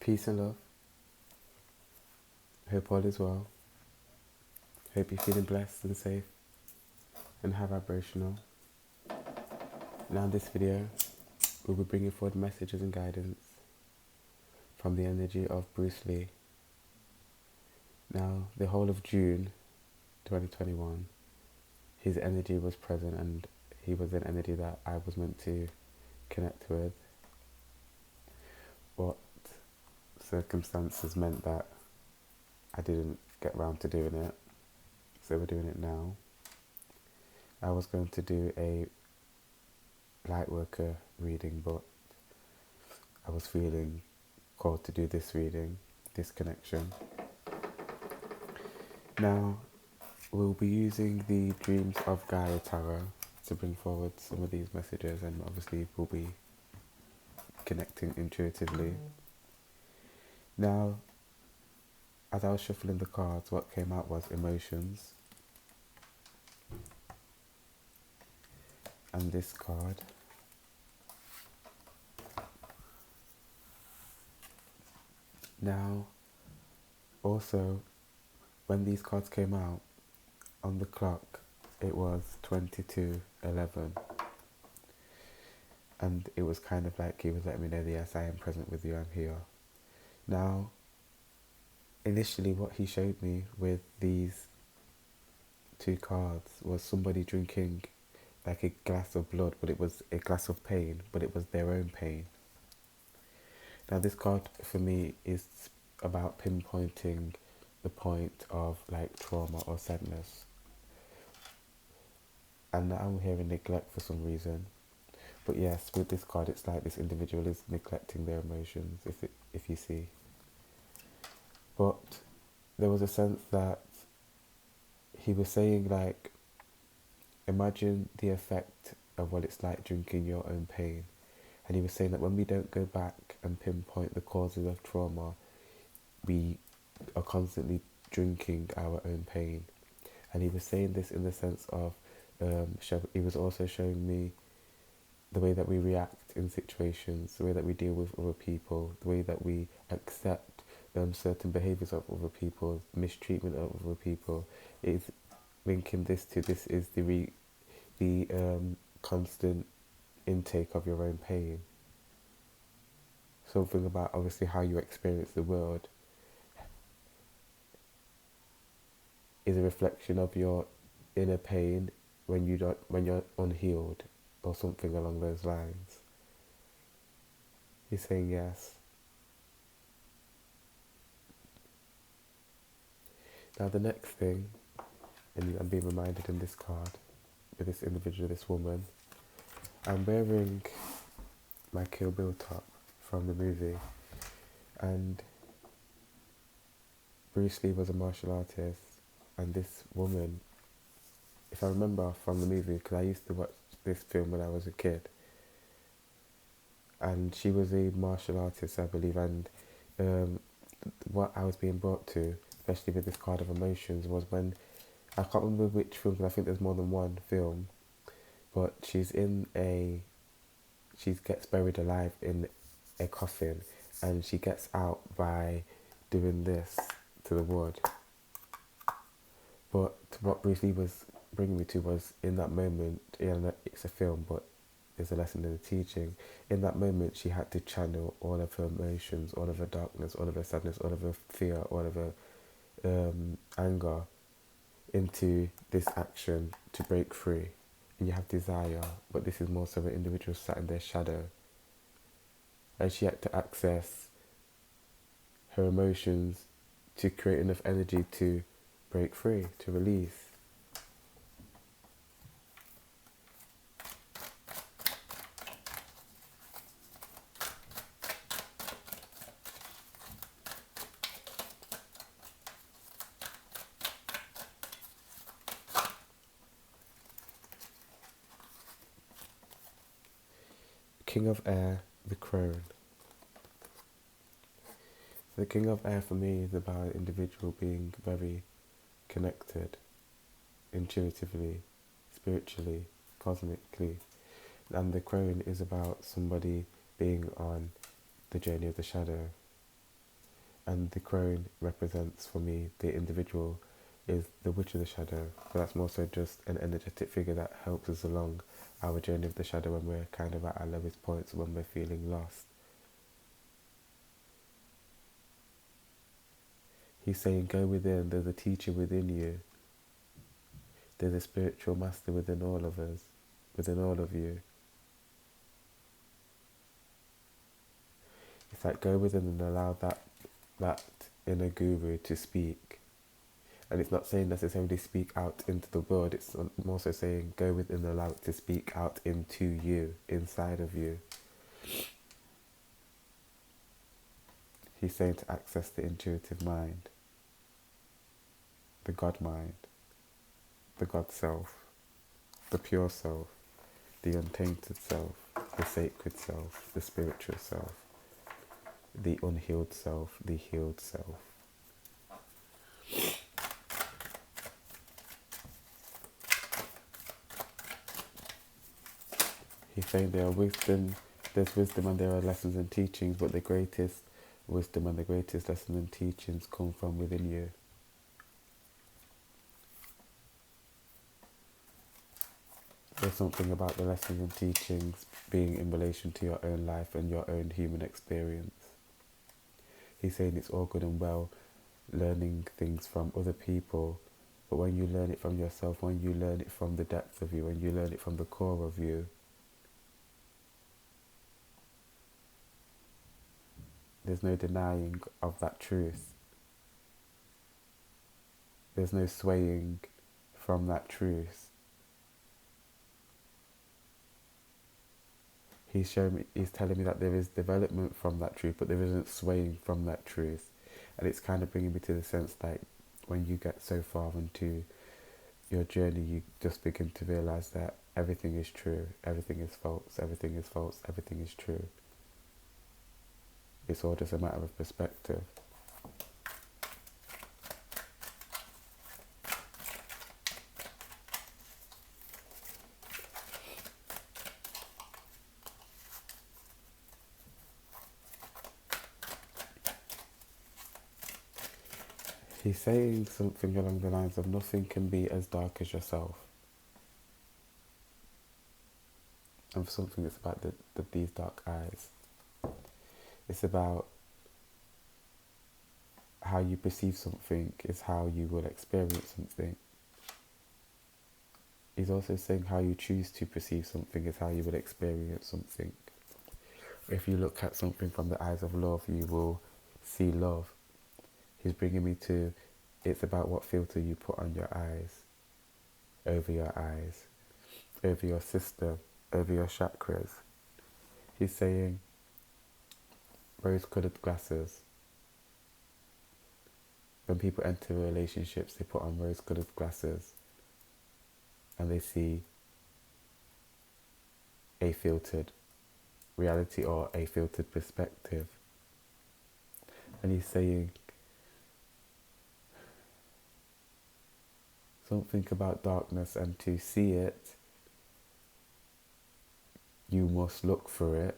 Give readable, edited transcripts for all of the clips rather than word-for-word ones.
Peace and love. Hope all is well. Hope you're feeling blessed and safe and high vibrational. Now in this video, we'll be bringing forward messages and guidance from the energy of Bruce Lee. Now, the whole of June 2021, his energy was present and he was an energy that I was meant to connect with. What circumstances meant that I didn't get around to doing it, so we're doing it now. I was going to do a light worker reading, but I was feeling called to do this reading, this connection. Now, we'll be using the Dreams of Gaia Tarot to bring forward some of these messages, and obviously we'll be connecting intuitively. Now, as I was shuffling the cards, what came out was emotions. And this card. Now, also, when these cards came out, on the clock, it was 22:11. And it was kind of like he was letting me know, yes, I am present with you, I'm here. Now, initially what he showed me with these two cards was somebody drinking like a glass of blood, but it was a glass of pain, but it was their own pain. Now this card for me is about pinpointing the point of like trauma or sadness. And now I'm hearing neglect for some reason. But yes, with this card it's like this individual is neglecting their emotions, if you see. But there was a sense that he was saying like, imagine the effect of what it's like drinking your own pain. And he was saying that when we don't go back and pinpoint the causes of trauma, we are constantly drinking our own pain. And he was saying this in the sense of, he was also showing me the way that we react in situations, the way that we deal with other people, the way that we accept certain behaviours of other people, mistreatment of other people, is linking this to this is the constant intake of your own pain. Something about obviously how you experience the world is a reflection of your inner pain when you're unhealed, or something along those lines. He's saying yes. Now the next thing, and I'm being reminded in this card, with this individual, this woman, I'm wearing my Kill Bill top from the movie, and Bruce Lee was a martial artist, and this woman, if I remember from the movie, because I used to watch this film when I was a kid, and she was a martial artist, I believe, and what I was being brought to, especially with this card of emotions, was when, I can't remember which film, because I think there's more than one film, but she gets buried alive in a coffin, and she gets out by doing this to the wood. But what Bruce Lee was bringing me to was, in that moment, it's a film, but there's a lesson in the teaching. In that moment, she had to channel all of her emotions, all of her darkness, all of her sadness, all of her fear, all of her anger into this action to break free. And you have desire, but this is more so an individual sat in their shadow. And she had to access her emotions to create enough energy to break free, to release. King of Air, the Crone. The King of Air for me is about an individual being very connected, intuitively, spiritually, cosmically. And the Crone is about somebody being on the journey of the shadow. And the crone represents for me the individual is the witch of the shadow, but that's more so just an energetic figure that helps us along our journey of the shadow when we're kind of at our lowest points, when we're feeling lost. He's saying, go within, there's a teacher within you. There's a spiritual master within all of us, within all of you. It's like go within and allow that inner guru to speak. And it's not saying necessarily speak out into the world, it's more so saying go within and allow it to speak out into you, inside of you. He's saying to access the intuitive mind, the God mind, the God self, the pure self, the untainted self, the sacred self, the spiritual self, the unhealed self, the healed self. He's saying there's wisdom and there are lessons and teachings, but the greatest wisdom and the greatest lessons and teachings come from within you. There's something about the lessons and teachings being in relation to your own life and your own human experience. He's saying it's all good and well learning things from other people, but when you learn it from yourself, when you learn it from the depth of you, when you learn it from the core of you, there's no denying of that truth. There's no swaying from that truth. He's telling me that there is development from that truth, but there isn't swaying from that truth. And it's kind of bringing me to the sense that when you get so far into your journey, you just begin to realize that everything is true, everything is false, everything is false, everything is true. It's all just a matter of perspective. He's saying something along the lines of nothing can be as dark as yourself. And for something it's about these dark eyes. It's about how you perceive something is how you will experience something. He's also saying how you choose to perceive something is how you will experience something. If you look at something from the eyes of love, you will see love. He's bringing me to, it's about what filter you put on your eyes, over your system, over your chakras. He's saying rose-coloured glasses. When people enter relationships, they put on rose-coloured glasses and they see a filtered reality or a filtered perspective. And he's saying something about darkness, and to see it, you must look for it.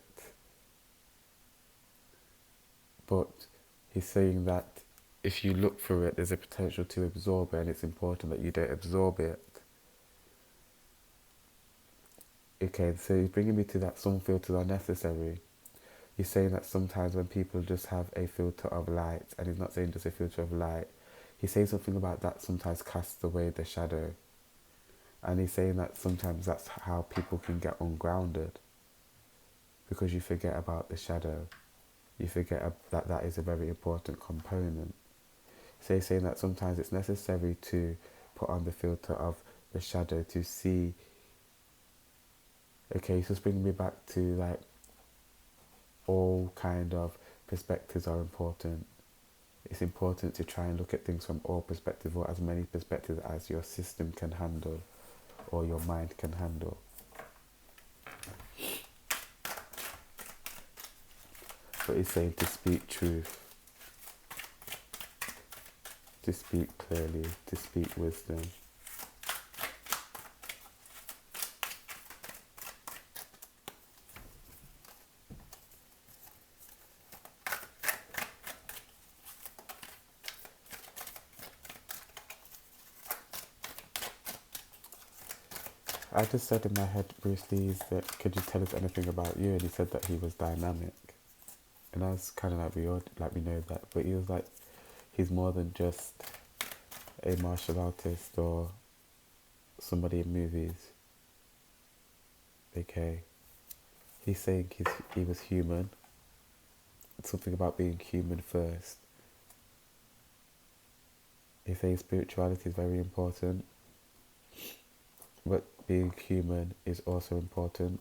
But he's saying that if you look for it, there's a potential to absorb it, and it's important that you don't absorb it. Okay, so he's bringing me to that some filters are necessary. He's saying that sometimes when people just have a filter of light, and he's not saying just a filter of light, he's saying something about that sometimes casts away the shadow. And he's saying that sometimes that's how people can get ungrounded, because you forget about the shadow. You forget that that is a very important component. So he's saying that sometimes it's necessary to put on the filter of the shadow to see. Okay, so it's bringing me back to like all kind of perspectives are important. It's important to try and look at things from all perspectives, or as many perspectives as your system can handle or your mind can handle. But he's saying to speak truth, to speak clearly, to speak wisdom. I just said in my head, Bruce Lee's that, could you tell us anything about you? And he said that he was dynamic. And I was kind of like, we know that. But he was like, he's more than just a martial artist or somebody in movies. Okay. He's saying he was human. It's something about being human first. He's saying spirituality is very important. But being human is also important.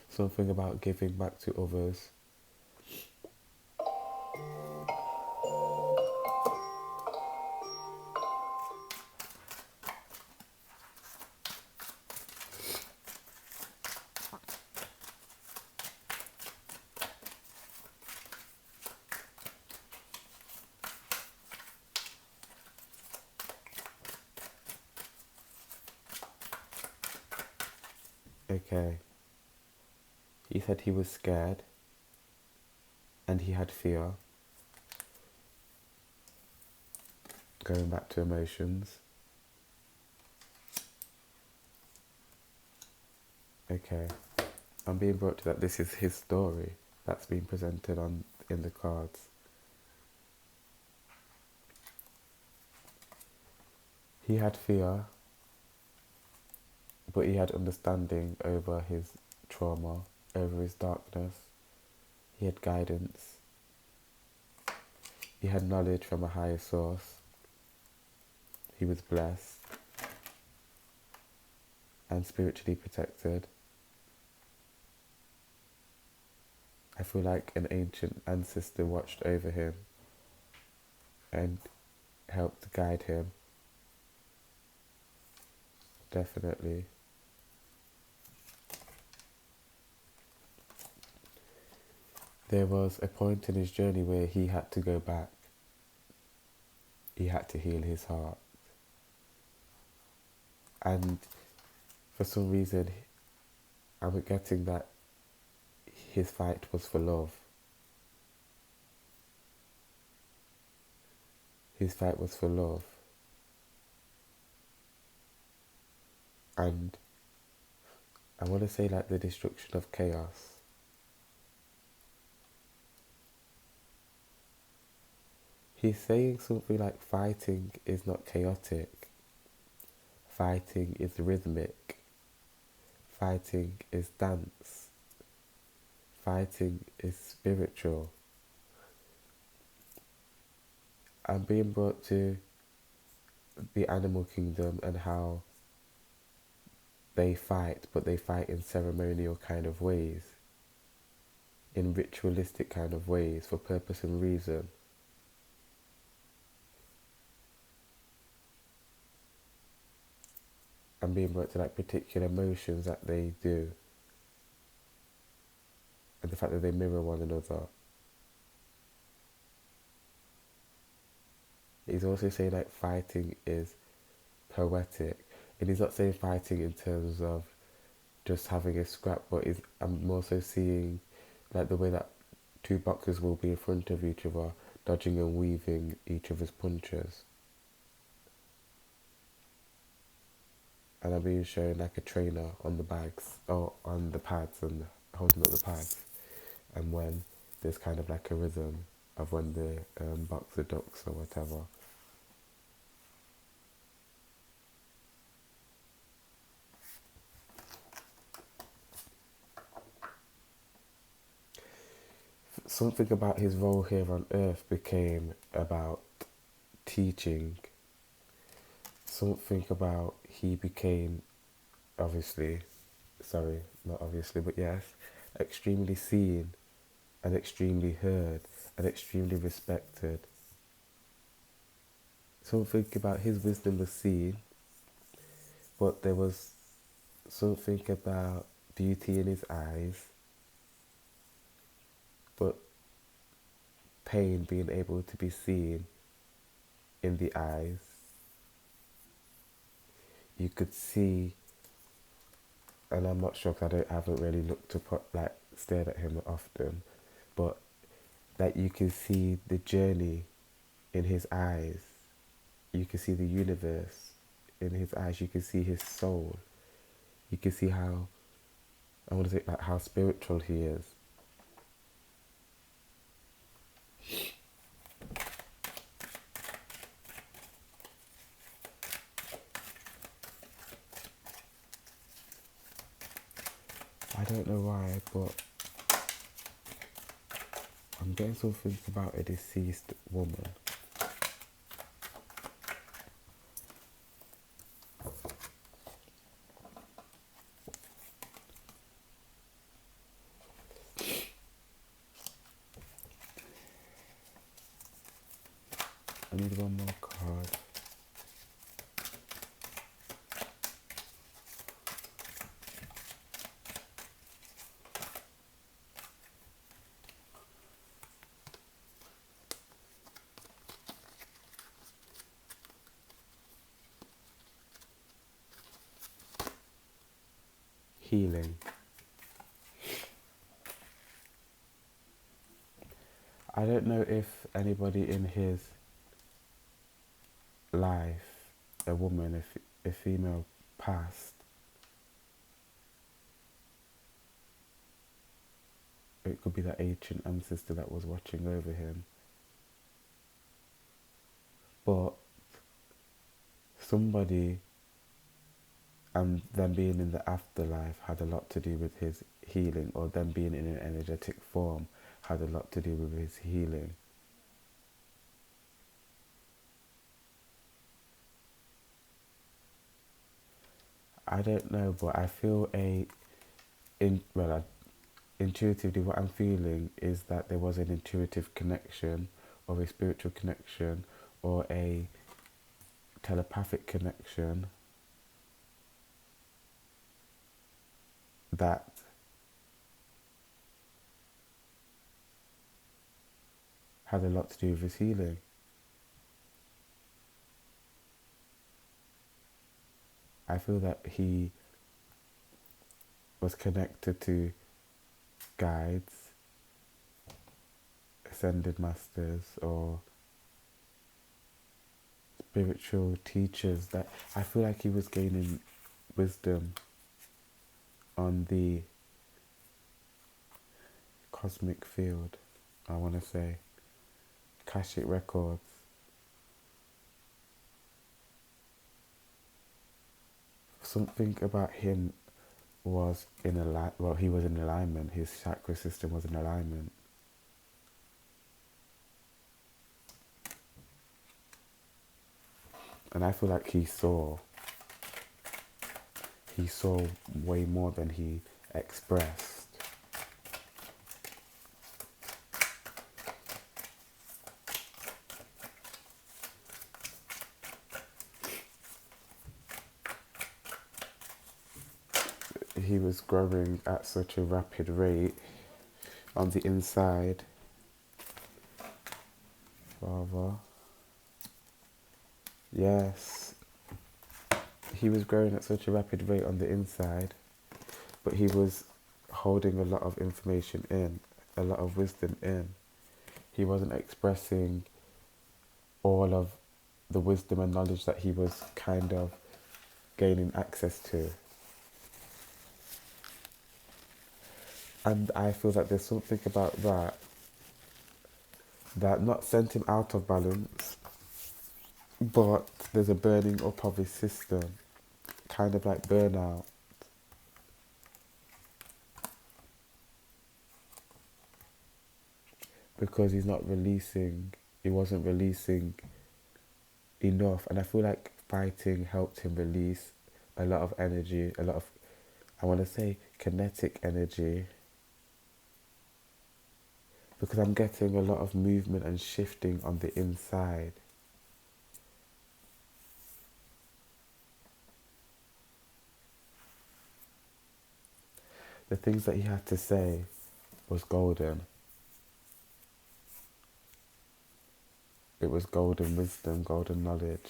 Something about giving back to others. Okay. He said he was scared and he had fear. Going back to emotions. Okay. I'm being brought to that this is his story that's being presented in the cards. He had fear, but he had understanding over his trauma, over his darkness. He had guidance. He had knowledge from a higher source. He was blessed and spiritually protected. I feel like an ancient ancestor watched over him and helped guide him. Definitely. There was a point in his journey where he had to go back. He had to heal his heart. And for some reason, I'm getting that his fight was for love. His fight was for love. And I want to say like the destruction of chaos. He's saying something like fighting is not chaotic. Fighting is rhythmic. Fighting is dance. Fighting is spiritual. I'm being brought to the animal kingdom and how they fight, but they fight in ceremonial kind of ways, in ritualistic kind of ways, for purpose and reason. I'm being brought to like particular motions that they do, and the fact that they mirror one another. He's also saying like fighting is poetic, and he's not saying fighting in terms of just having a scrap, but I'm also seeing like the way that two boxers will be in front of each other, dodging and weaving each other's punches. And I'm being shown like a trainer on the bags, or on the pads, and holding up the pads. And when there's kind of like a rhythm of when the boxer ducks or whatever. Something about his role here on earth became about teaching. Something about he became, not obviously, but yes, extremely seen and extremely heard and extremely respected. Something about his wisdom was seen, but there was something about beauty in his eyes, but pain being able to be seen in the eyes. You could see, and I'm not sure because I haven't really looked up, like stared at him often, but that you can see the journey in his eyes, you can see the universe in his eyes. You can see his soul. You can see how, I want to say, like how spiritual he is. I don't know why, but I'm getting something about a deceased woman. I need one more card. Healing. I don't know if anybody in his life, a woman, a female, passed. It could be that ancient ancestor that was watching over him. But somebody and them being in the afterlife had a lot to do with his healing, or them being in an energetic form had a lot to do with his healing. I don't know, but I feel intuitively what I'm feeling is that there was an intuitive connection, or a spiritual connection, or a telepathic connection that had a lot to do with his healing. I feel that he was connected to guides, ascended masters, or spiritual teachers, that I feel like he was gaining wisdom on the cosmic field, I want to say, Akashic records. Something about him was he was in alignment. His chakra system was in alignment. And I feel like he saw way more than he expressed. He was growing at such a rapid rate on the inside. Father. Yes. He was growing at such a rapid rate on the inside, but he was holding a lot of information in, a lot of wisdom in. He wasn't expressing all of the wisdom and knowledge that he was kind of gaining access to. And I feel that there's something about that not sent him out of balance, but there's a burning up of his system, kind of like burnout. Because he wasn't releasing enough. And I feel like fighting helped him release a lot of energy, a lot of, I want to say, kinetic energy. Because I'm getting a lot of movement and shifting on the inside. The things that he had to say was golden. It was golden wisdom, golden knowledge.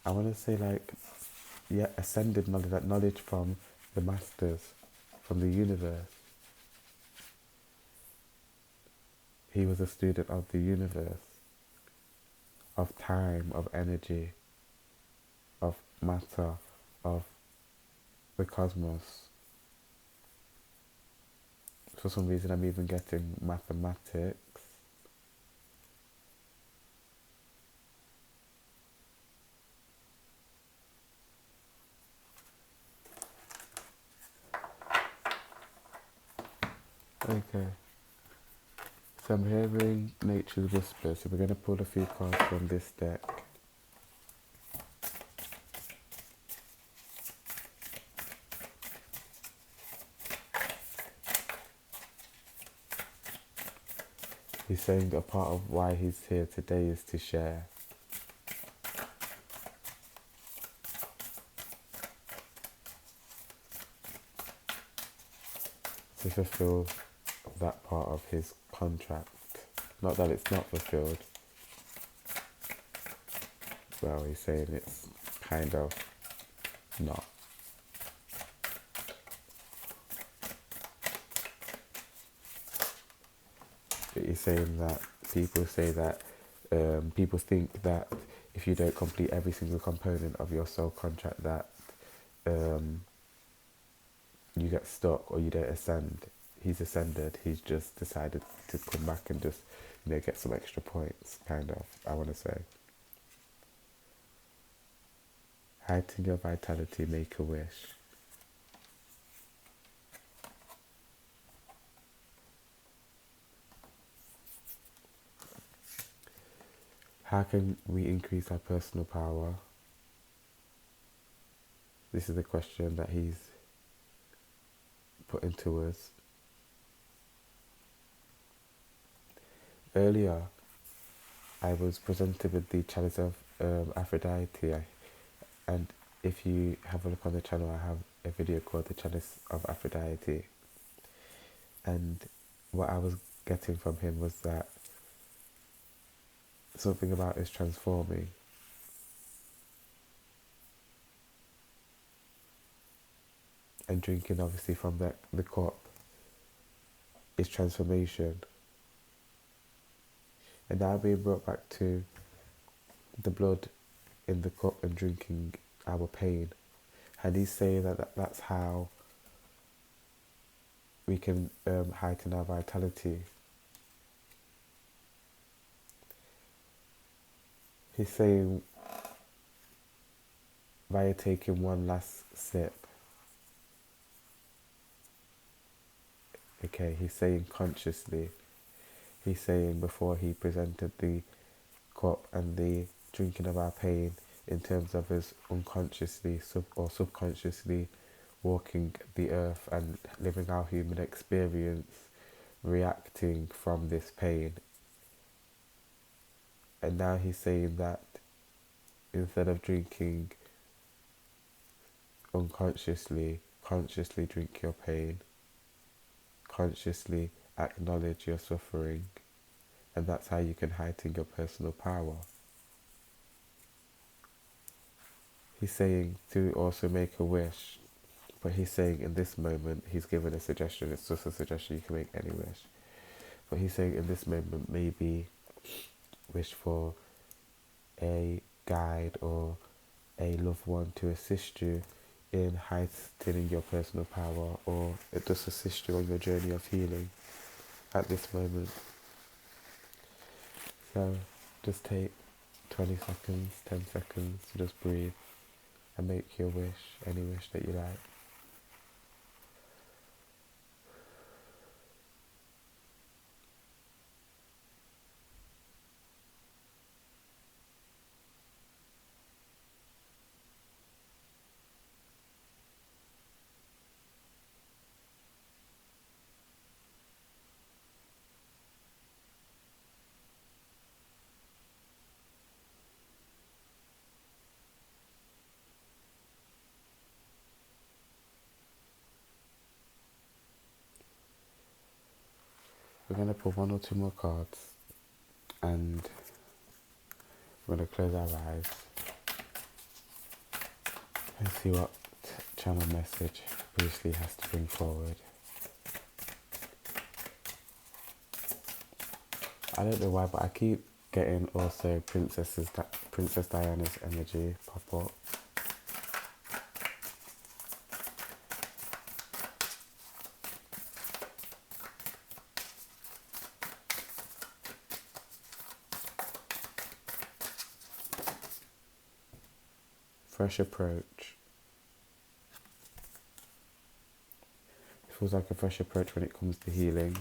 I want to say ascended knowledge, that knowledge from the masters, from the universe. he was a student of the universe, of time, of energy, of matter, of the cosmos. For some reason I'm even getting mathematics. Okay. So I'm hearing nature's whisper. So we're going to pull a few cards from this deck. He's saying a part of why he's here today is to share. To fulfill that part of his contract. Not that it's not fulfilled. Well, he's saying it's kind of not. But he's saying that people say that people think that if you don't complete every single component of your soul contract that you get stuck or you don't ascend. He's ascended. He's just decided to come back and just, get some extra points, kind of, I want to say. Heighten your vitality, make a wish. How can we increase our personal power? This is the question that he's putting to us. Earlier, I was presented with the chalice of Aphrodite, and if you have a look on the channel, I have a video called the chalice of Aphrodite, and what I was getting from him was that something about us transforming. And drinking obviously from the cup is transformation. And now being brought back to the blood in the cup and drinking our pain. And he's saying that that's how we can heighten our vitality. He's saying via taking one last sip. Okay, he's saying consciously. He's saying before he presented the cup and the drinking of our pain, in terms of us unconsciously or subconsciously walking the earth and living our human experience, reacting from this pain. And now he's saying that instead of drinking unconsciously, consciously drink your pain, consciously acknowledge your suffering, and that's how you can heighten your personal power. He's saying to also make a wish, but he's saying in this moment, he's given a suggestion, it's just a suggestion, you can make any wish. But he's saying in this moment, maybe wish for a guide or a loved one to assist you in heightening your personal power, or it just assist you on your journey of healing at this moment. So just take 20 seconds, 10 seconds to just breathe and make your wish, any wish that you like. We're going to pull one or two more cards and we're going to close our eyes and see what channel message Bruce Lee has to bring forward. I don't know why, but I keep getting also Princess Diana's energy pop up. Fresh approach. It feels like a fresh approach when it comes to healing.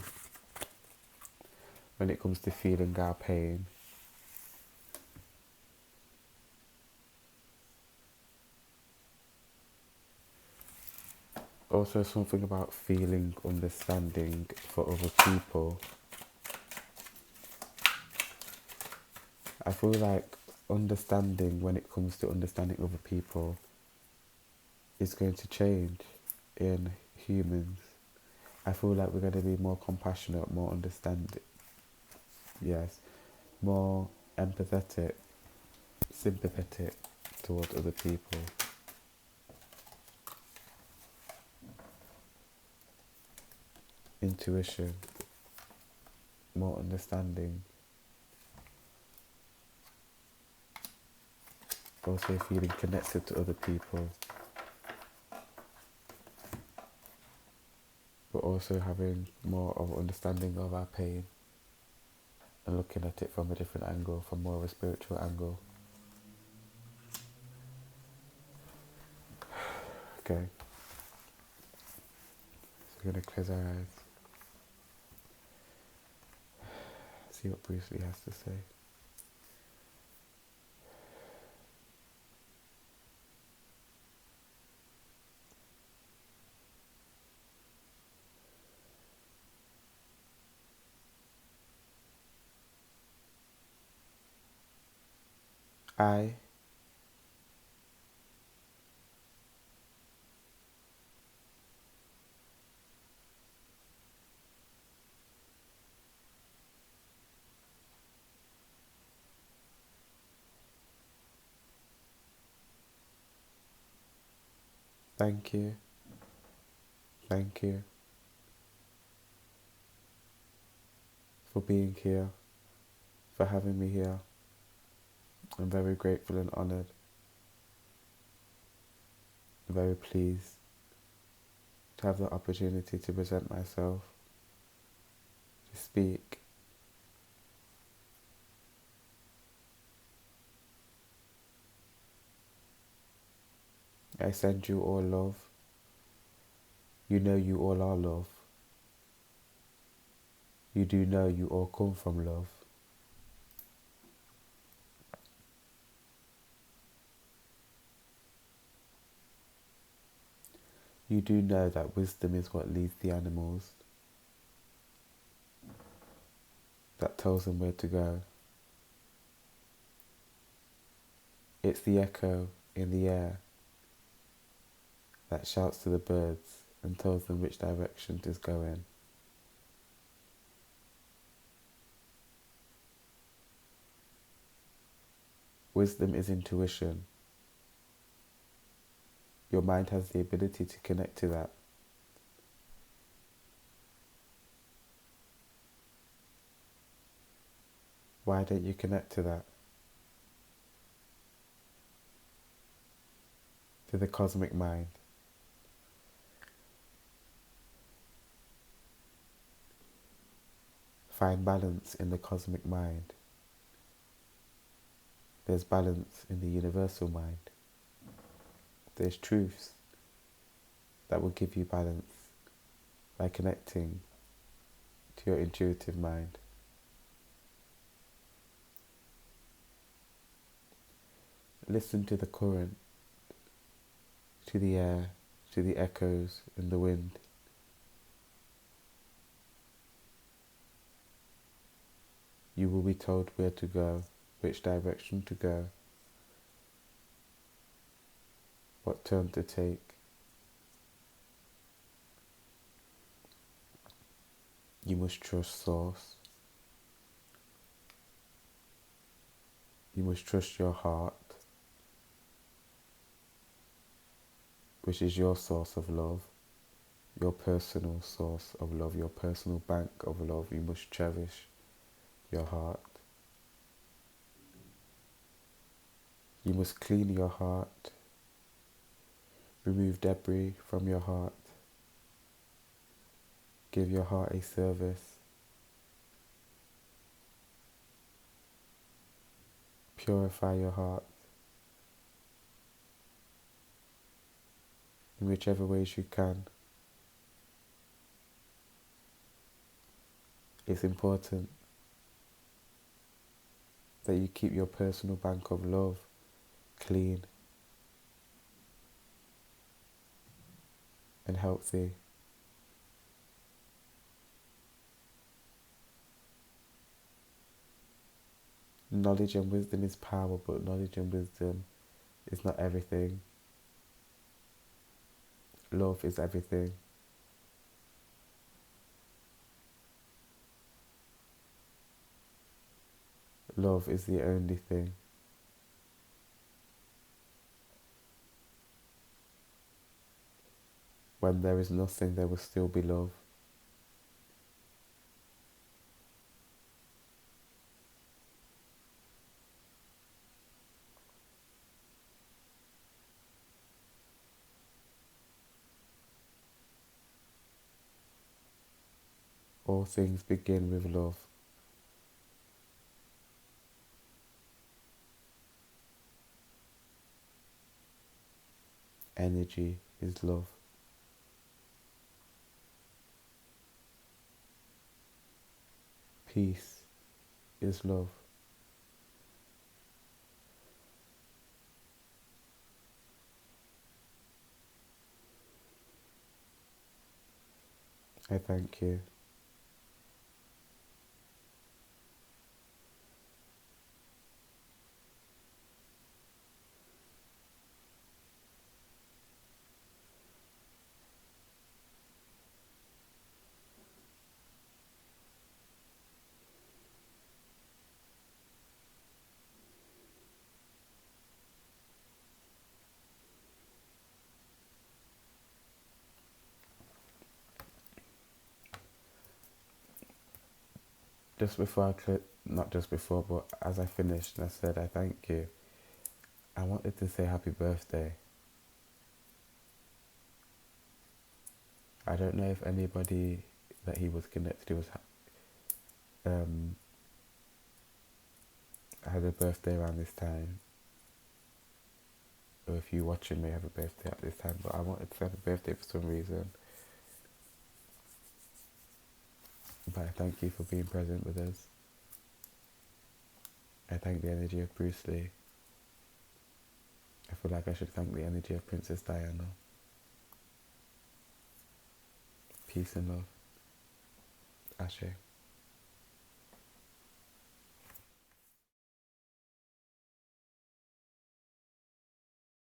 When it comes to feeling our pain. Also something about feeling understanding for other people. I feel like understanding, when it comes to understanding other people, is going to change in humans. I feel like we're going to be more compassionate, more understanding, yes, more empathetic, sympathetic towards other people. Intuition, more understanding. Also feeling connected to other people. But also having more of understanding of our pain and looking at it from a different angle, from more of a spiritual angle. Okay. So we're going to close our eyes. See what Bruce Lee has to say. I thank you, thank you for being here, for having me here. I'm very grateful and honoured. I'm very pleased to have the opportunity to present myself, to speak. I send you all love. You know you all are love. You do know you all come from love. You do know that wisdom is what leads the animals, that tells them where to go. It's the echo in the air that shouts to the birds and tells them which direction to go in. Wisdom is intuition. Your mind has the ability to connect to that. Why don't you connect to that? To the cosmic mind. Find balance in the cosmic mind. There's balance in the universal mind. There's truths that will give you balance by connecting to your intuitive mind. Listen to the current, to the air, to the echoes in the wind. You will be told where to go, which direction to go, what turn to take. You must trust Source. You must trust your heart, which is your source of love, your personal source of love, your personal bank of love. You must cherish your heart. You must clean your heart, remove debris from your heart, give your heart a service, purify your heart in whichever ways you can. It's important that you keep your personal bank of love clean and healthy. Knowledge and wisdom is power, but knowledge and wisdom is not everything. Love is everything. Love is the only thing. When there is nothing, there will still be love. All things begin with love. Energy is love. Peace is love. I thank you. Just before not just before, but as I finished and I said I thank you, I wanted to say happy birthday. I don't know if anybody that he was connected to was had a birthday around this time, or if you watching may have a birthday at this time, but I wanted to have a birthday for some reason. But I thank you for being present with us. I thank the energy of Bruce Lee. I feel like I should thank the energy of Princess Diana. Peace and love. Ashe.